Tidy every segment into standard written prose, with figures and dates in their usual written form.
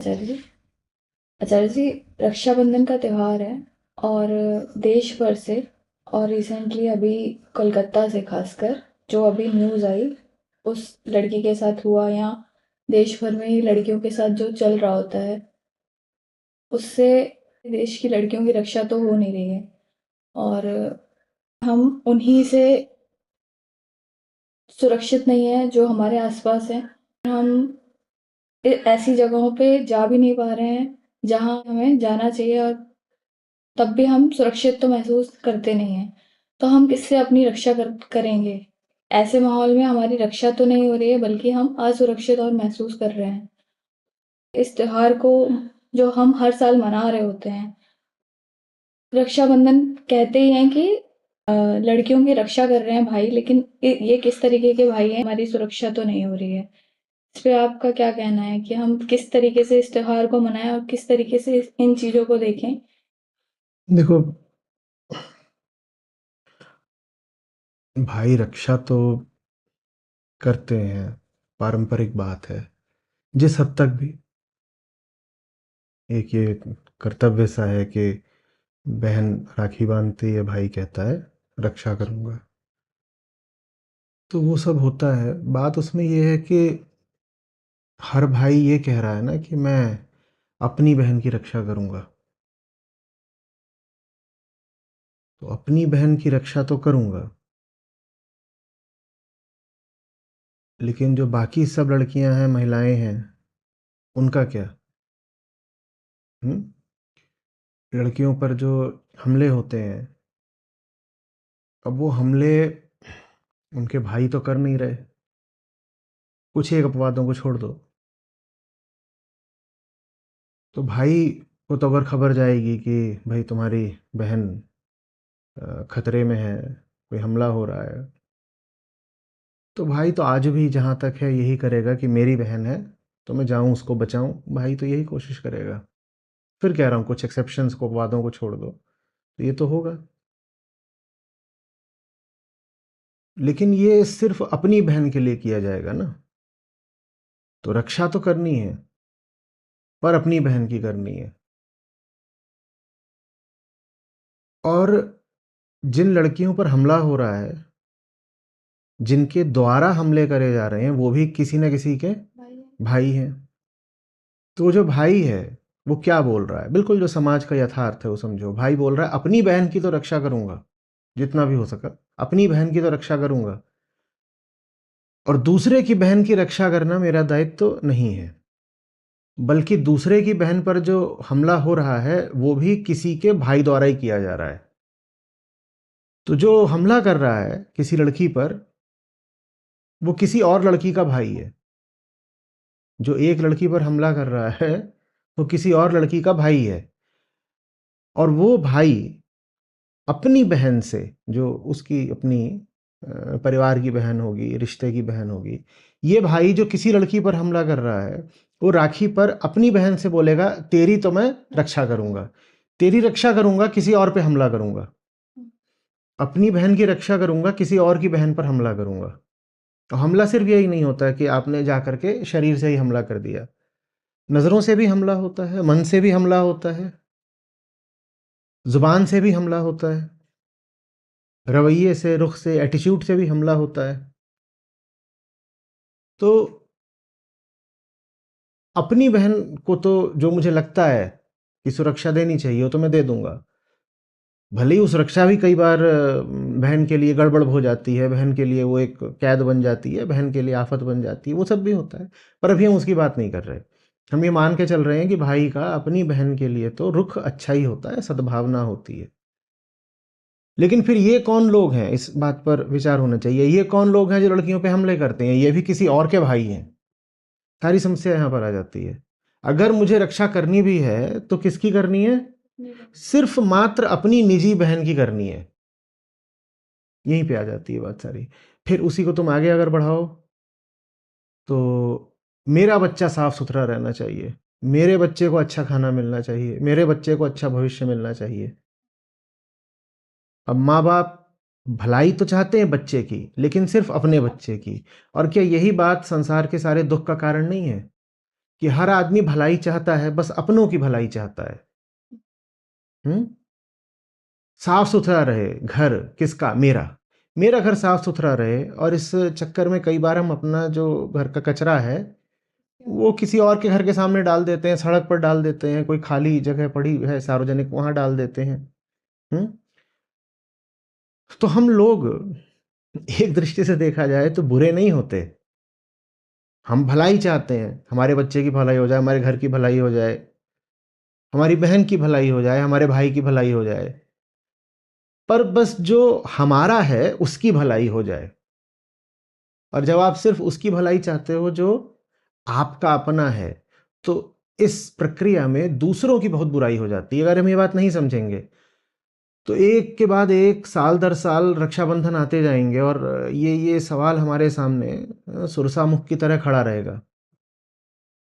आचार्य जी। आचार्य जी, रक्षाबंधन का त्योहार है और देश भर से और रिसेंटली अभी कोलकाता से खासकर जो अभी न्यूज़ आई उस लड़की के साथ हुआ या देश भर में ही लड़कियों के साथ जो चल रहा होता है उससे देश की लड़कियों की रक्षा तो हो नहीं रही है और हम उन्हीं से सुरक्षित नहीं है जो हमारे आसपास हैं। हम ऐसी जगहों पे जा भी नहीं पा रहे हैं जहाँ हमें जाना चाहिए और तब भी हम सुरक्षित तो महसूस करते नहीं हैं। तो हम किससे अपनी रक्षा करेंगे? ऐसे माहौल में हमारी रक्षा तो नहीं हो रही है बल्कि हम असुरक्षित और महसूस कर रहे हैं। इस त्योहार को जो हम हर साल मना रहे होते हैं, रक्षाबंधन कहते ही हैं कि लड़कियों की रक्षा कर रहे हैं भाई, लेकिन ये किस तरीके के भाई हैं? हमारी सुरक्षा तो नहीं हो रही है। इस पे आपका क्या कहना है कि हम किस तरीके से इस त्योहार को मनाएँ और किस तरीके से इन चीज़ों को देखें? देखो, भाई रक्षा तो करते हैं, पारंपरिक बात है। जिस हद तक भी एक ये कर्तव्य सा है कि बहन राखी बांधती है, भाई कहता है रक्षा करूँगा, तो वो सब होता है। बात उसमें ये है कि हर भाई ये कह रहा है ना कि मैं अपनी बहन की रक्षा करूँगा, तो अपनी बहन की रक्षा तो करूँगा, लेकिन जो बाकी सब लड़कियां हैं, महिलाएं हैं, उनका क्या? हुँ? लड़कियों पर जो हमले होते हैं, अब वो हमले उनके भाई तो कर नहीं रहे। कुछ एक अपवादों को छोड़ दो, तो भाई को तो अगर खबर जाएगी कि भाई तुम्हारी बहन खतरे में है, कोई हमला हो रहा है, तो भाई तो आज भी जहाँ तक है यही करेगा कि मेरी बहन है तो मैं जाऊँ उसको बचाऊँ। भाई तो यही कोशिश करेगा। फिर कह रहा हूँ कुछ एक्सेप्शंस को, अपवादों को छोड़ दो, तो ये तो होगा। लेकिन ये सिर्फ अपनी बहन के लिए किया जाएगा ना, तो रक्षा तो करनी है, पर अपनी बहन की करनी है। और जिन लड़कियों पर हमला हो रहा है, जिनके द्वारा हमले करे जा रहे हैं, वो भी किसी न किसी के भाई हैं। तो वो जो भाई है, वो क्या बोल रहा है? बिल्कुल जो समाज का यथार्थ है वो समझो। भाई बोल रहा है अपनी बहन की तो रक्षा करूँगा, जितना भी हो सका, अपनी बहन की तो रक्षा करूँगा, और दूसरे की बहन की रक्षा करना मेरा दायित्व तो नहीं है। बल्कि दूसरे की बहन पर जो हमला हो रहा है, वो भी किसी के भाई द्वारा ही किया जा रहा है। तो जो हमला कर रहा है किसी लड़की पर, वो किसी और लड़की का भाई है। जो एक लड़की पर हमला कर रहा है, वो किसी और लड़की का भाई है। और वो भाई अपनी बहन से, जो उसकी अपनी परिवार की बहन होगी, रिश्ते की बहन होगी, ये भाई जो किसी लड़की पर हमला कर रहा है, वो राखी पर अपनी बहन से बोलेगा तेरी तो मैं रक्षा करूँगा, तेरी रक्षा करूँगा, किसी और पे हमला करूँगा। अपनी बहन की रक्षा करूँगा, किसी और की बहन पर हमला करूँगा। तो हमला सिर्फ यही नहीं होता है कि आपने जा कर के शरीर से ही हमला कर दिया। नज़रों से भी हमला होता है, मन से भी हमला होता है, ज़ुबान से भी हमला होता है, रवैये से, रुख से, एटीट्यूड से भी हमला होता है। तो अपनी बहन को तो जो मुझे लगता है कि सुरक्षा देनी चाहिए, वो तो मैं दे दूँगा। भले ही वो सुरक्षा भी कई बार बहन के लिए गड़बड़ हो जाती है, बहन के लिए वो एक कैद बन जाती है, बहन के लिए आफ़त बन जाती है, वो सब भी होता है। पर अभी हम उसकी बात नहीं कर रहे। हम ये मान के चल रहे हैं कि भाई का अपनी बहन के लिए तो रुख अच्छा ही होता है, सद्भावना होती है। लेकिन फिर ये कौन लोग हैं, इस बात पर विचार होना चाहिए। ये कौन लोग हैं जो लड़कियों पे हमले करते हैं? ये भी किसी और के भाई हैं। सारी समस्या यहाँ पर आ जाती है। अगर मुझे रक्षा करनी भी है, तो किसकी करनी है? सिर्फ़ मात्र अपनी निजी बहन की करनी है। यहीं पे आ जाती है बात सारी। फिर उसी को तुम आगे अगर बढ़ाओ, तो मेरा बच्चा साफ-सुथरा रहना चाहिए, मेरे बच्चे को अच्छा खाना मिलना चाहिए, मेरे बच्चे को अच्छा भविष्य मिलना चाहिए। अब माँ-बाप भलाई तो चाहते हैं बच्चे की, लेकिन सिर्फ़ अपने बच्चे की। और क्या यही बात संसार के सारे दुःख का कारण नहीं है? कि हर आदमी भलाई चाहता है, बस अपनों की भलाई चाहता है। साफ सुथरा रहे घर, किसका? मेरा। मेरा घर साफ सुथरा रहे, और इस चक्कर में कई बार हम अपना जो घर का कचरा है वो किसी और के घर के सामने डाल देते हैं, सड़क पर डाल देते हैं, कोई खाली जगह पड़ी है सार्वजनिक, वहां डाल देते हैं। हम्म तो हम लोग एक दृष्टि से देखा जाए तो बुरे नहीं होते। हम भलाई चाहते हैं, हमारे बच्चे की भलाई हो जाए, हमारे घर की भलाई हो जाए, हमारी बहन की भलाई हो जाए, हमारे भाई की भलाई हो जाए, पर बस जो हमारा है उसकी भलाई हो जाए। और जब आप सिर्फ उसकी भलाई चाहते हो जो आपका अपना है, तो इस प्रक्रिया में दूसरों की बहुत बुराई हो जाती है। अगर हम ये बात नहीं समझेंगे तो एक के बाद एक, साल दर साल रक्षाबंधन आते जाएंगे, और ये सवाल हमारे सामने सुरसा मुख की तरह खड़ा रहेगा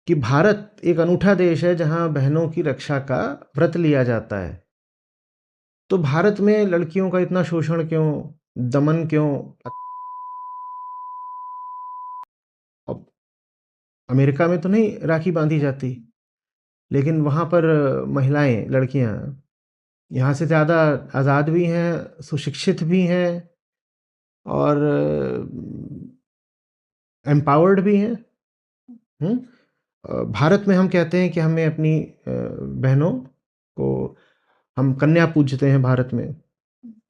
कि भारत एक अनूठा देश है जहां बहनों की रक्षा का व्रत लिया जाता है, तो भारत में लड़कियों का इतना शोषण क्यों, दमन क्यों? अब अमेरिका में तो नहीं राखी बांधी जाती, लेकिन वहां पर महिलाएं, लड़कियां यहाँ से ज़्यादा आज़ाद भी हैं, सुशिक्षित भी हैं, और एम्पावर्ड भी हैं। भारत में हम कहते हैं कि हमें अपनी बहनों को हम कन्या पूजते हैं भारत में।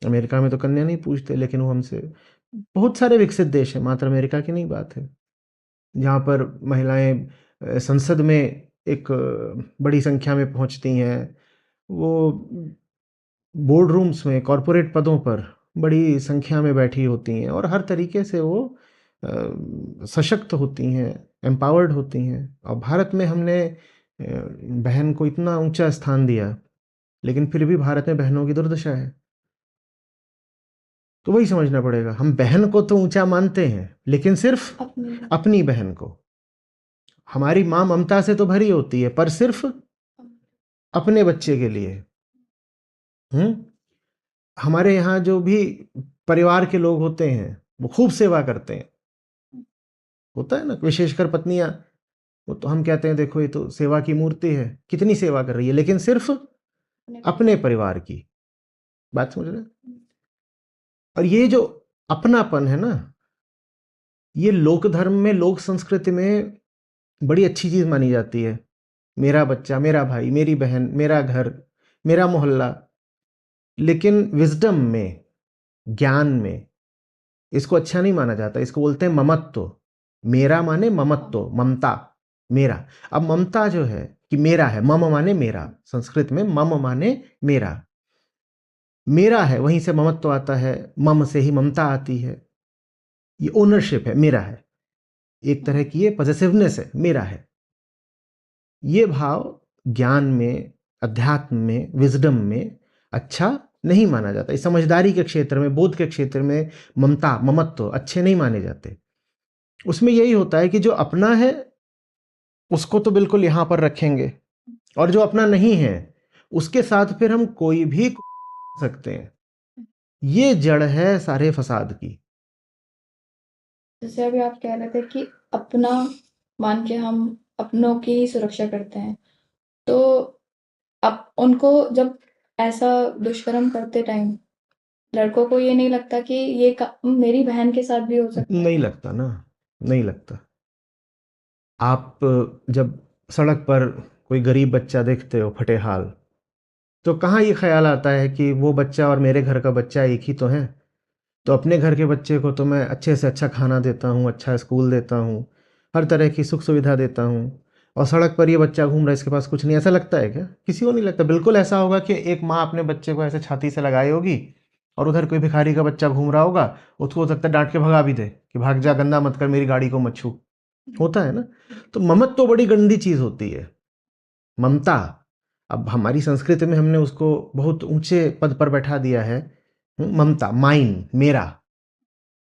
अमेरिका में तो कन्या नहीं पूजते, लेकिन वो हमसे, बहुत सारे विकसित देश हैं, मात्र अमेरिका की नहीं बात है, जहाँ पर महिलाएं संसद में एक बड़ी संख्या में पहुँचती हैं। वो बोर्ड रूम्स में, कॉरपोरेट पदों पर बड़ी संख्या में बैठी होती हैं, और हर तरीके से वो सशक्त होती हैं, एम्पावर्ड होती हैं। और भारत में हमने बहन को इतना ऊंचा स्थान दिया, लेकिन फिर भी भारत में बहनों की दुर्दशा है। तो वही समझना पड़ेगा, हम बहन को तो ऊंचा मानते हैं, लेकिन सिर्फ अपनी बहन को। हमारी माँ ममता से तो भरी होती है, पर सिर्फ अपने बच्चे के लिए। हम्म हमारे यहाँ जो भी परिवार के लोग होते हैं वो खूब सेवा करते हैं, होता है ना, विशेषकर पत्नियां। वो तो हम कहते हैं देखो ये तो सेवा की मूर्ति है, कितनी सेवा कर रही है, लेकिन सिर्फ अपने परिवार की। बात समझ रहे हैं? और ये जो अपनापन है ना, ये लोक धर्म में, लोक संस्कृति में बड़ी अच्छी चीज मानी जाती है। मेरा बच्चा, मेरा भाई, मेरी बहन, मेरा घर, मेरा मोहल्ला। लेकिन विजडम में, ज्ञान में, इसको अच्छा नहीं माना जाता। इसको बोलते हैं ममत्व। मेरा माने ममत्व, ममता, मेरा। अब ममता जो है कि मेरा है, मम माने मेरा, संस्कृत में मम माने मेरा। मेरा है, वहीं से ममत्व आता है, मम से ही ममता आती है। ये ओनरशिप है, मेरा है, एक तरह की ये पॉजिटिवनेस है, मेरा है। ये भाव ज्ञान में, अध्यात्म में, विजडम में अच्छा नहीं माना जाता। इस समझदारी के क्षेत्र में, बोध के क्षेत्र में ममता, ममत्व अच्छे नहीं माने जाते। उसमें यही होता है कि जो अपना है उसको तो बिल्कुल यहां पर रखेंगे, और जो अपना नहीं है उसके साथ फिर हम कोई भी सकते हैं। ये जड़ है सारे फसाद की। जैसे अभी आप कह रहे थे कि अपना मान के हम अपनों की ही सुरक्षा करते हैं, तो अब उनको जब ऐसा दुष्कर्म करते टाइम लड़कों को ये नहीं लगता कि ये काम मेरी बहन के साथ भी हो सकता है? नहीं लगता ना, नहीं लगता। आप जब सड़क पर कोई गरीब बच्चा देखते हो फटे हाल, तो कहाँ ये ख्याल आता है कि वो बच्चा और मेरे घर का बच्चा एक ही तो है? तो अपने घर के बच्चे को तो मैं अच्छे से अच्छा खाना देता हूँ, अच्छा स्कूल देता हूँ, हर तरह की सुख सुविधा देता हूँ, और सड़क पर ये बच्चा घूम रहा है, इसके पास कुछ नहीं। ऐसा लगता है क्या? किसी को नहीं लगता। बिल्कुल ऐसा होगा कि एक माँ अपने बच्चे को ऐसे छाती से लगाई होगी, और उधर कोई भिखारी का बच्चा घूम रहा होगा, उसको हो सकता है डांट के भगा भी दे कि भाग जा, गंदा मत कर, मेरी गाड़ी को मत छू। होता है ना? तो ममत तो बड़ी गंदी चीज होती है, ममता। अब हमारी संस्कृति में हमने उसको बहुत ऊंचे पद पर बैठा दिया है। ममता, माइन, मेरा,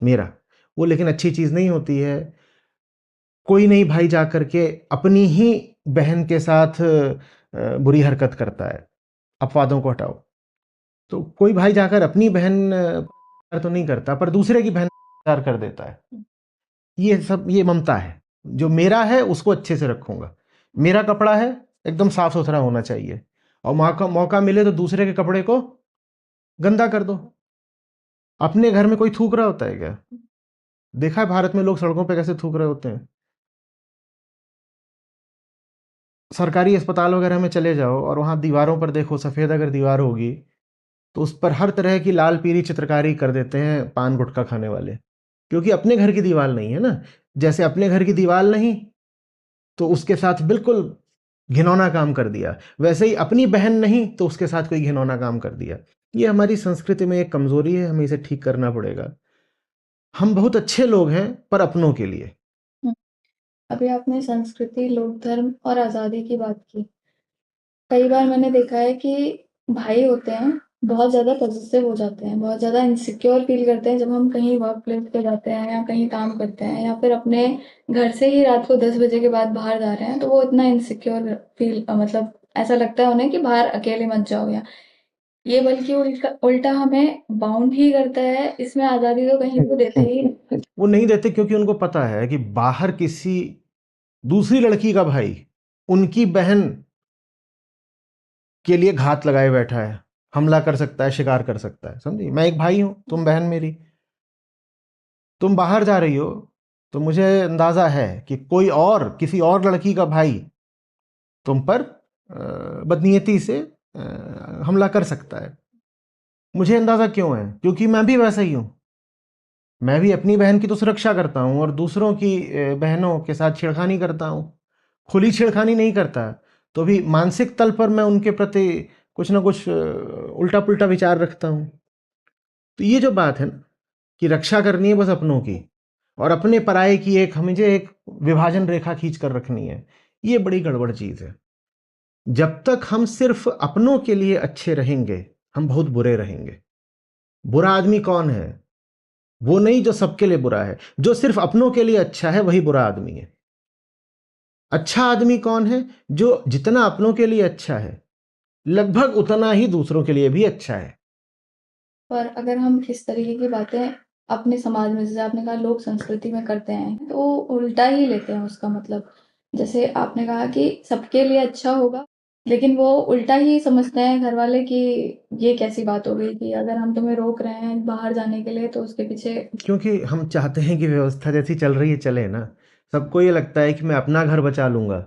मेरा। वो लेकिन अच्छी चीज नहीं होती है। कोई नहीं भाई जा करके अपनी ही बहन के साथ बुरी हरकत करता है। अपवादों को हटाओ, तो कोई भाई जाकर अपनी बहन तो नहीं करता, पर दूसरे की बहन प्यार कर देता है। ये सब, ये ममता है। जो मेरा है उसको अच्छे से रखूंगा, मेरा कपड़ा है, एकदम साफ सुथरा होना चाहिए, और मौका मौका मिले तो दूसरे के कपड़े को गंदा कर दो। अपने घर में कोई थूक रहा होता है क्या? देखा है भारत में लोग सड़कों पे कैसे थूक रहे होते हैं? सरकारी अस्पताल वगैरह में चले जाओ और वहाँ दीवारों पर देखो, सफ़ेद अगर दीवार होगी तो उस पर हर तरह की लाल पीली चित्रकारी कर देते हैं पान गुटखा खाने वाले, क्योंकि अपने घर की दीवार नहीं है ना। जैसे अपने घर की दीवार नहीं तो उसके साथ बिल्कुल घिनौना काम कर दिया, वैसे ही अपनी बहन नहीं तो उसके साथ कोई घिनौना काम कर दिया। ये हमारी संस्कृति में एक कमजोरी है, हमें इसे ठीक करना पड़ेगा। हम बहुत अच्छे लोग हैं पर अपनों के लिए। अभी आपने संस्कृति, लोक धर्म और आज़ादी की बात की। कई बार मैंने देखा है कि भाई होते हैं, बहुत ज़्यादा पॉसेसिव हो जाते हैं, बहुत ज़्यादा इनसिक्योर फ़ील करते हैं जब हम कहीं वर्क प्लेस पे जाते हैं या कहीं काम करते हैं या फिर अपने घर से ही रात को 10 बजे के बाद बाहर जा रहे हैं, तो वो इतना इनसिक्योर मतलब ऐसा लगता है उन्हें कि बाहर अकेले मत जाओ, या ये बल्कि उल्टा उल्टा हमें बाउंड ही करता है, इसमें आज़ादी तो कहीं तो देते ही नहीं। वो नहीं देते क्योंकि उनको पता है कि बाहर किसी दूसरी लड़की का भाई उनकी बहन के लिए घात लगाए बैठा है, हमला कर सकता है, शिकार कर सकता है। समझी? मैं एक भाई हूं, तुम बहन मेरी, तुम बाहर जा रही हो तो मुझे अंदाजा है कि कोई और किसी और लड़की का भाई तुम पर बदनीयती से हमला कर सकता है। मुझे अंदाजा क्यों है? क्योंकि मैं भी वैसा ही हूं। मैं भी अपनी बहन की तो सुरक्षा करता हूं और दूसरों की बहनों के साथ छेड़खानी करता हूं। खुली छेड़खानी नहीं करता, तो भी मानसिक तल पर मैं उनके प्रति कुछ ना कुछ उल्टा पुल्टा विचार रखता हूं। तो ये जो बात है ना कि रक्षा करनी है बस अपनों की, और अपने पराये की एक हमें एक विभाजन रेखा खींच कर रखनी है, ये बड़ी गड़बड़ चीज है। जब तक हम सिर्फ अपनों के लिए अच्छे रहेंगे हम बहुत बुरे रहेंगे। बुरा आदमी कौन है? वो नहीं जो सबके लिए बुरा है, जो सिर्फ अपनों के लिए अच्छा है वही बुरा आदमी है। अच्छा आदमी कौन है? जो जितना अपनों के लिए अच्छा है लगभग उतना ही दूसरों के लिए भी अच्छा है। पर अगर हम इस तरीके की बातें अपने समाज में, जैसे आपने कहा लोक संस्कृति में करते हैं, तो उल्टा ही लेते हैं उसका मतलब। जैसे आपने कहा कि सबके लिए अच्छा होगा, लेकिन वो उल्टा ही समझते हैं घर वाले कि ये कैसी बात हो गई कि अगर हम तुम्हें रोक रहे हैं बाहर जाने के लिए तो उसके पीछे। क्योंकि हम चाहते हैं कि व्यवस्था जैसी चल रही है चले ना। सबको ये लगता है कि मैं अपना घर बचा लूंगा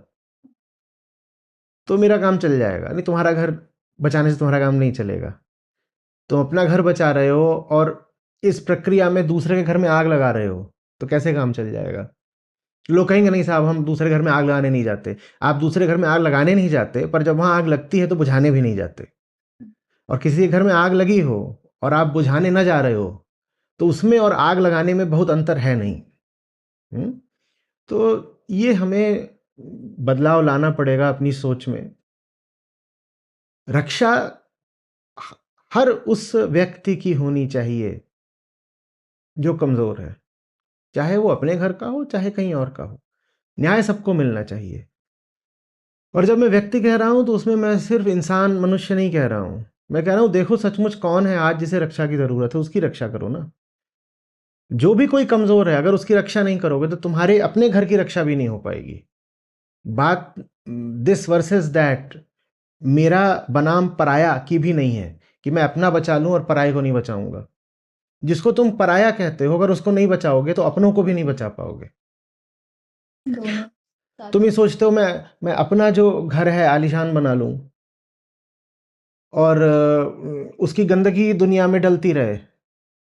तो मेरा काम चल जाएगा, नहीं तुम्हारा घर बचाने से तुम्हारा काम नहीं चलेगा। तुम अपना घर बचा रहे हो और इस प्रक्रिया में दूसरे के घर में आग लगा रहे हो, तो कैसे काम चल जाएगा? लोग कहेंगे नहीं साहब हम दूसरे घर में आग लगाने नहीं जाते। आप दूसरे घर में आग लगाने नहीं जाते, पर जब वहां आग लगती है तो बुझाने भी नहीं जाते। और किसी के घर में आग लगी हो और आप बुझाने ना जा रहे हो तो उसमें और आग लगाने में बहुत अंतर है नहीं। हम्म? तो ये हमें बदलाव लाना पड़ेगा अपनी सोच में। रक्षा हर उस व्यक्ति की होनी चाहिए जो कमजोर है, चाहे वो अपने घर का हो चाहे कहीं और का हो। न्याय सबको मिलना चाहिए। और जब मैं व्यक्ति कह रहा हूं तो उसमें मैं सिर्फ इंसान मनुष्य नहीं कह रहा हूं। मैं कह रहा हूं देखो सचमुच कौन है आज जिसे रक्षा की जरूरत है, उसकी रक्षा करो ना। जो भी कोई कमजोर है अगर उसकी रक्षा नहीं करोगे तो तुम्हारे अपने घर की रक्षा भी नहीं हो पाएगी। बात दिस वर्सेस दैट, मेरा बनाम पराया की भी नहीं है कि मैं अपना बचा लूं और पराये को नहीं बचाऊंगा। जिसको तुम पराया कहते हो अगर उसको नहीं बचाओगे तो अपनों को भी नहीं बचा पाओगे। दोनों साथ। तुम ये सोचते हो मैं अपना जो घर है आलीशान बना लूं और उसकी गंदगी दुनिया में डलती रहे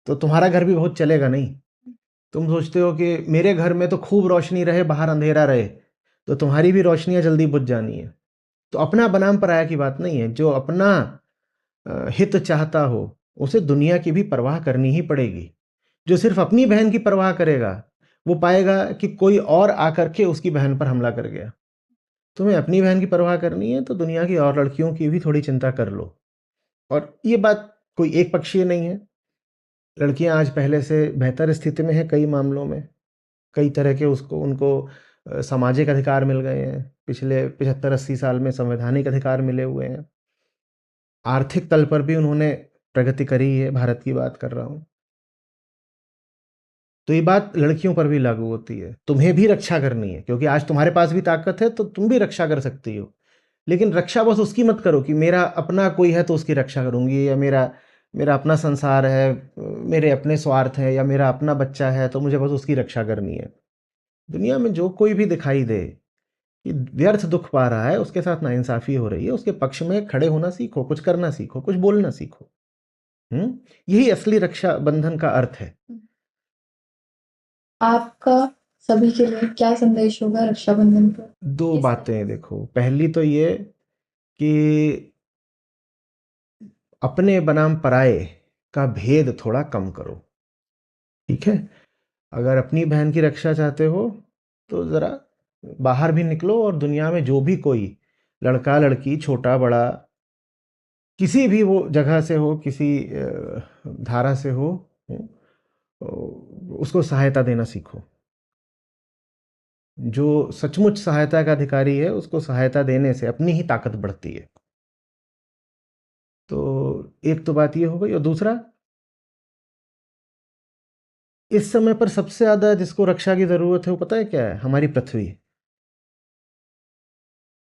तो तुम्हारा घर भी बहुत चलेगा नहीं। तुम सोचते हो कि मेरे घर में तो खूब रोशनी रहे बाहर अंधेरा रहे, तो तुम्हारी भी रोशनियां जल्दी बुझ जानी है। तो अपना बनाम पराया की बात नहीं है। जो अपना हित चाहता हो उसे दुनिया की भी परवाह करनी ही पड़ेगी। जो सिर्फ अपनी बहन की परवाह करेगा वो पाएगा कि कोई और आकर के उसकी बहन पर हमला कर गया। तुम्हें अपनी बहन की परवाह करनी है तो दुनिया की और लड़कियों की भी थोड़ी चिंता कर लो। और ये बात कोई एक पक्षीय नहीं है। लड़कियां आज पहले से बेहतर स्थिति में हैं कई मामलों में। कई तरह के उसको उनको सामाजिक अधिकार मिल गए हैं। पिछले 75-80 साल में संवैधानिक अधिकार मिले हुए हैं। आर्थिक तल पर भी उन्होंने प्रगति करी है, भारत की बात कर रहा हूँ। तो ये बात लड़कियों पर भी लागू होती है। तुम्हें भी रक्षा करनी है, क्योंकि आज तुम्हारे पास भी ताकत है तो तुम भी रक्षा कर सकती हो। लेकिन रक्षा बस उसकी मत करो कि मेरा अपना कोई है तो उसकी रक्षा करूंगी, या मेरा मेरा अपना संसार है, मेरे अपने स्वार्थ है, या मेरा अपना बच्चा है तो मुझे बस उसकी रक्षा करनी है। दुनिया में जो कोई भी दिखाई दे कि व्यर्थ दुख पा रहा है, उसके साथ नाइंसाफी हो रही है, उसके पक्ष में खड़े होना सीखो, कुछ करना सीखो, कुछ बोलना सीखो। यही असली रक्षा बंधन का अर्थ है। आपका सभी के लिए क्या संदेश होगा रक्षाबंधन पर? दो बातें देखो, पहली तो ये कि अपने बनाम पराये का भेद थोड़ा कम करो, ठीक है? अगर अपनी बहन की रक्षा चाहते हो तो ज़रा बाहर भी निकलो और दुनिया में जो भी कोई लड़का लड़की छोटा बड़ा किसी भी वो जगह से हो, किसी धारा से हो, उसको सहायता देना सीखो। जो सचमुच सहायता का अधिकारी है उसको सहायता देने से अपनी ही ताकत बढ़ती है। तो एक तो बात ये हो गई। और दूसरा, इस समय पर सबसे ज़्यादा जिसको रक्षा की ज़रूरत है वो पता है क्या है? हमारी पृथ्वी।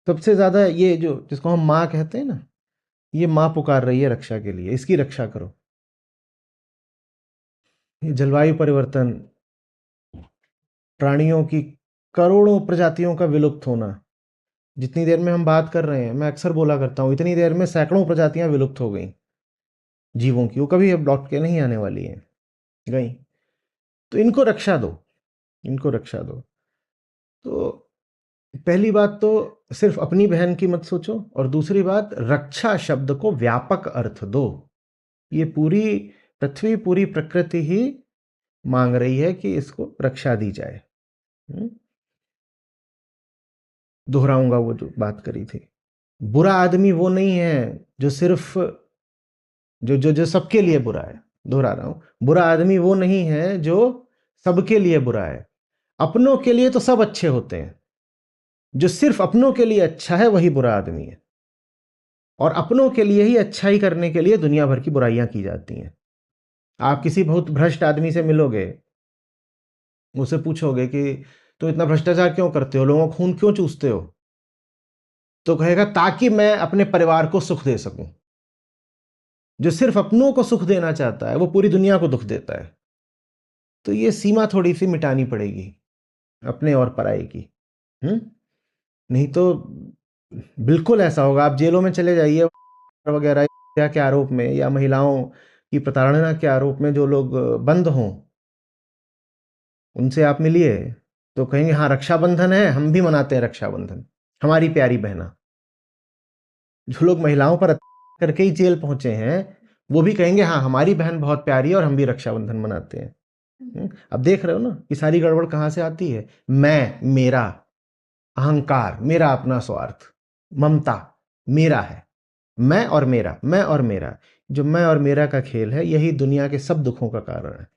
सबसे ज़्यादा ये जो जिसको हम माँ कहते हैं ना, ये माँ पुकार रही है रक्षा के लिए, इसकी रक्षा करो। ये जलवायु परिवर्तन, प्राणियों की करोड़ों प्रजातियों का विलुप्त होना, जितनी देर में हम बात कर रहे हैं, मैं अक्सर बोला करता हूँ, इतनी देर में सैकड़ों प्रजातियां विलुप्त हो गई जीवों की, वो कभी अब लौट के नहीं आने वाली हैं, गई। तो इनको रक्षा दो, इनको रक्षा दो। तो पहली बात तो सिर्फ अपनी बहन की मत सोचो, और दूसरी बात, रक्षा शब्द को व्यापक अर्थ दो। ये पूरी पृथ्वी, पूरी प्रकृति ही मांग रही है कि इसको रक्षा दी जाए। दोहराऊंगा वो जो बात करी थी। बुरा आदमी वो नहीं है जो सिर्फ जो जो जो सबके लिए बुरा है। दोहरा रहा हूं, बुरा आदमी वो नहीं है जो सबके लिए बुरा है। अपनों के लिए तो सब अच्छे होते हैं, जो सिर्फ अपनों के लिए अच्छा है वही बुरा आदमी है। और अपनों के लिए ही अच्छाई करने के लिए दुनिया भर की बुराइयां की जाती हैं। आप किसी बहुत भ्रष्ट आदमी से मिलोगे, उससे पूछोगे कि तुम इतना भ्रष्टाचार क्यों करते हो, लोगों का खून क्यों चूसते हो, तो कहेगा ताकि मैं अपने परिवार को सुख दे सकूं। जो सिर्फ अपनों को सुख देना चाहता है वो पूरी दुनिया को दुख देता है। तो ये सीमा थोड़ी सी मिटानी पड़ेगी, अपने और पराये की। नहीं तो बिल्कुल ऐसा होगा, आप जेलों में चले जाइए वगैरह के आरोप में, या महिलाओं की प्रताड़ना के आरोप में जो लोग बंद हों, उनसे आप मिलिए तो कहेंगे हाँ रक्षाबंधन है, हम भी मनाते हैं रक्षाबंधन, हमारी प्यारी बहना। जो लोग महिलाओं पर करके ही जेल पहुंचे हैं, वो भी कहेंगे हाँ हमारी बहन बहुत प्यारी है और हम भी रक्षाबंधन मनाते हैं। अब देख रहे हो ना कि सारी गड़बड़ कहां से आती है? मैं, मेरा अहंकार, मेरा अपना स्वार्थ, ममता, मेरा है, मैं और मेरा, मैं और मेरा। जो मैं और मेरा का खेल है, यही दुनिया के सब दुखों का कारण है।